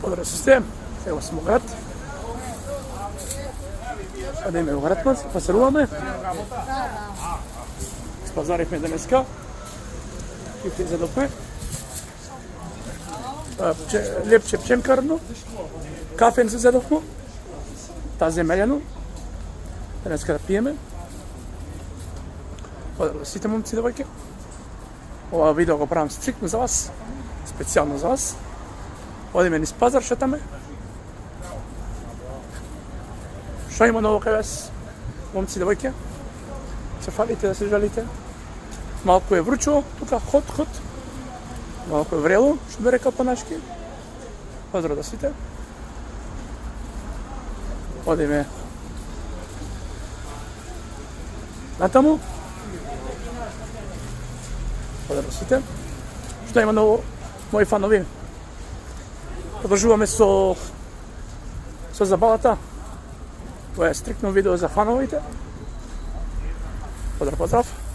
Поздрав сите, ево сме во град. Одеме во град, пазаруваме. Спазаривме денеска. И задовме. Лепче пченкарно. Кафен се задовме. Та земелјано. Денеска да пиеме. Поздрав сите момци, девојки. Ова видео го правам стриктно за вас. Специјално за вас. Одиме низ пазар, шетаме. Што има ново кај вас, момци, девојки? Се фалите да се жалите. Малку е вручо, тука ход. Малку е врело, што би рекал по-нашки. Поздрав да сите. Одиме натаму. Поздрав сите. Што има ново, мои фанови? Продолжуваме со забавата. Ова е стриктно видео за фановите. Поздрав.